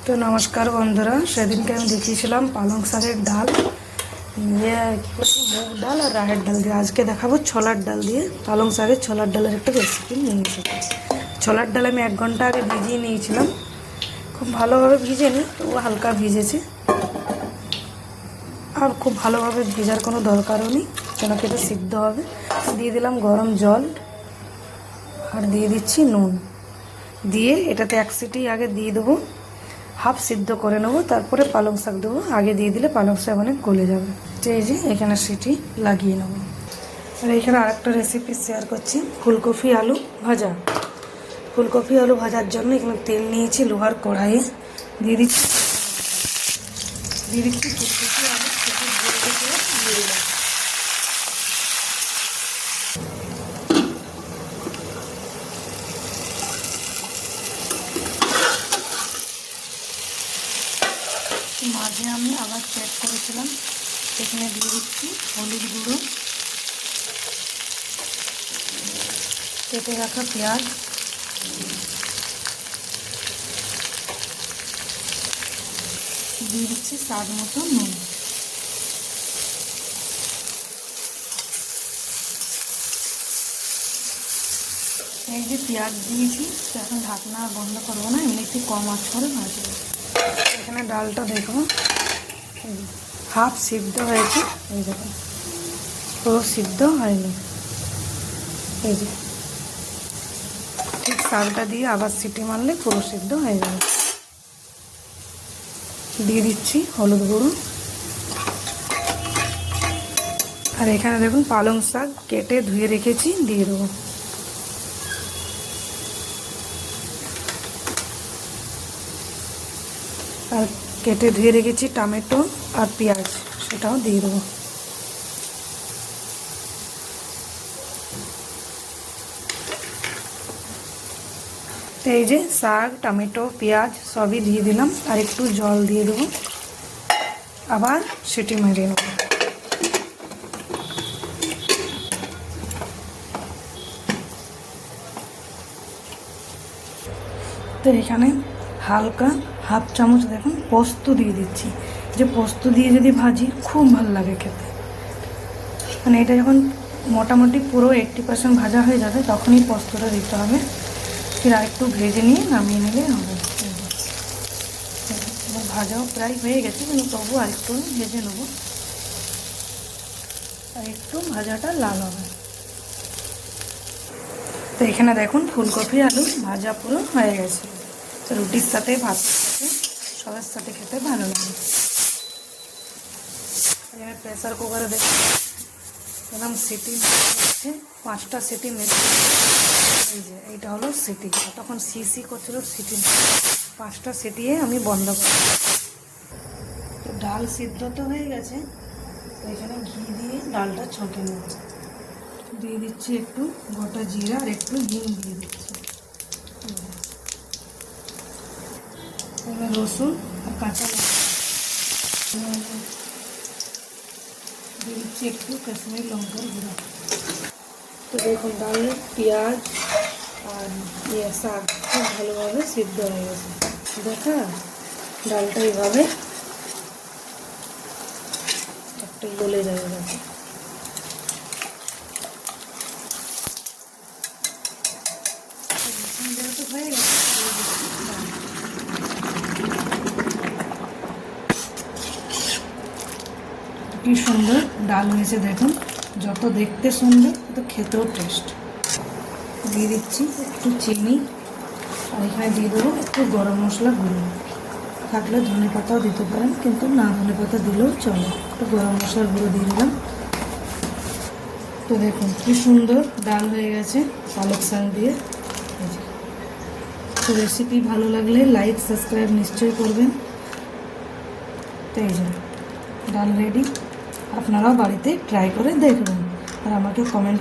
তো নমস্কার বন্ধুরা, সেদিনকে আমি দেখিয়েছিলাম পালং শাকের ডাল দিয়ে মুগ ডাল আর রাহের ডাল দিয়ে। আজকে দেখাবো ছোলার ডাল দিয়ে পালং শাকের ছোলার ডালের একটা রেসিপি নিয়ে এসেছি। ছোলার ডাল আমি 1 ঘন্টা আগে ভিজিয়ে নিয়েছিলাম, খুব ভালোভাবে ভিজেনি, তবু হালকা ভিজেছে। আর খুব ভালোভাবে ভেজার কোনো দরকারও নেই, কেন কি এটা সিদ্ধ হবে। দিয়ে দিলাম গরম জল আর দিয়ে দিচ্ছি নুন, দিয়ে এটাতে 1 সিটি আগে দিয়ে দেবো, হাফ সিদ্ধ করে নেবো, তারপরে পালং শাক দেবো। আগে দিয়ে দিলে পালং শাক অনেক গলে যাবে। এই যে এখানে সিটি লাগিয়ে নেবো। আর এখানে আরেকটা রেসিপি শেয়ার করছি, ফুলকপি আলু ভাজা। ফুলকপি আলু ভাজার জন্য এখানে তেল নিয়েছি লোহার কড়াইয়ে, দিয়ে দিচ্ছি ফুলকপি আলু দিয়ে দিলাম। মাঝে আমি আবার চেক করেছিলাম, এখানে দিয়ে দিচ্ছি হলুদ গুঁড়ো, কেটে রাখা পেঁয়াজ, দিয়ে দিচ্ছি স্বাদ মতো নুন। এই যে পেঁয়াজ দিয়েছি, এখন ঢাকনা বন্ধ করবো না, এমনি একটু কম আঁচ করে ভাজবো। এখানে ডালটা দেখো হাফ সিদ্ধ হয়েছে, এই দেখো পুরো সিদ্ধ হয়নি। এই যে ঠিক শাকটা দিয়ে আবার সিটি মারলে পুরো সিদ্ধ হয়ে যাবে। দিয়ে দিচ্ছি হলুদ গুঁড়ো। আর এখানে দেখুন পালং শাক কেটে ধুয়ে রেখেছি, দিয়ে দেবো। আর কেটে ধুয়ে রেখেছি টমেটো আর পেঁয়াজ, সেটাও দিয়ে দেবো। এই যে শাক, টমেটো, পেঁয়াজ সবই দিয়ে দিলাম, আর একটু জল দিয়ে দেবো, আবার সিটি মারিয়ে নেব। তো এখানে হালকা হাফ চামচ দেখুন পোস্ত দিয়ে দিচ্ছি। যে পোস্ত দিয়ে যদি ভাজি খুব ভালো লাগে খেতে। মানে এটা যখন মোটামুটি পুরো 80% ভাজা হয়ে যাবে তখনই পোস্তটা দিতে হবে। ফির আরেকটু ভেজে নিয়ে নামিয়ে নিলে হবে। ভাজাও প্রায় হয়ে গেছে, কিন্তু তবু আরেকটু ভেজে নেব, আর একটু ভাজাটা লাল হবে। তো এখানে দেখুন ফুলকপি আলু ভাজা পুরো হয়ে গেছে। তো রুটির সাথে, ভাতের সাথে, সবার সাথে খেতে ভালো লাগে। এখানে প্রেসার কুকারে দেখুন একদম সিটি হচ্ছে, 5টা সিটি মেরে। এই যে এইটা হলো সিটি, তখন সিসি করছিল সিটি, 5টা সিটিয়ে আমি বন্ধ করি। তো ডাল সিদ্ধ তো হয়ে গেছে, তো এখানে ঘি দিয়ে ডালটা ছকে নিচ্ছি। দিয়ে দিচ্ছি একটু গোটা জিরা আর একটু হিং দিয়ে দিচ্ছি। এবার রসুন আর কাঁচা লঙ্কা দিয়ে দিচ্ছি, একটু কাশ্মীরি লঙ্কার গুঁড়ো। তো দেখুন ডালে পেঁয়াজ আর শাক খুব ভালোভাবে সিদ্ধ হয়ে গেছে। দেখা ডালটা এইভাবে একটা গলে যাবে। দেখো যেহেতু হয়ে গেছে, কি সুন্দর ডাল হয়েছে দেখুন, যত দেখতে সুন্দর তত খেতেও টেস্ট। দিয়ে দিচ্ছি একটু চিনি, আর এখানে দিয়ে দেবো একটু গরম মশলা গুঁড়ো। থাকলে ধনে পাতাও দিতে পারেন, কিন্তু না ধনে পাতা দিলেও চলে। একটু গরম মশলার গুঁড়ো দিয়ে দিলাম। তো দেখুন কি সুন্দর ডাল হয়ে গেছে পালক শাক দিয়ে। তো রেসিপি ভালো লাগলে লাইক সাবস্ক্রাইব নিশ্চয়ই করবেন। তো এই যে ডাল রেডি, আপনারাও বাড়িতে ট্রাই করে দেখবেন আর আমাকে কমেন্ট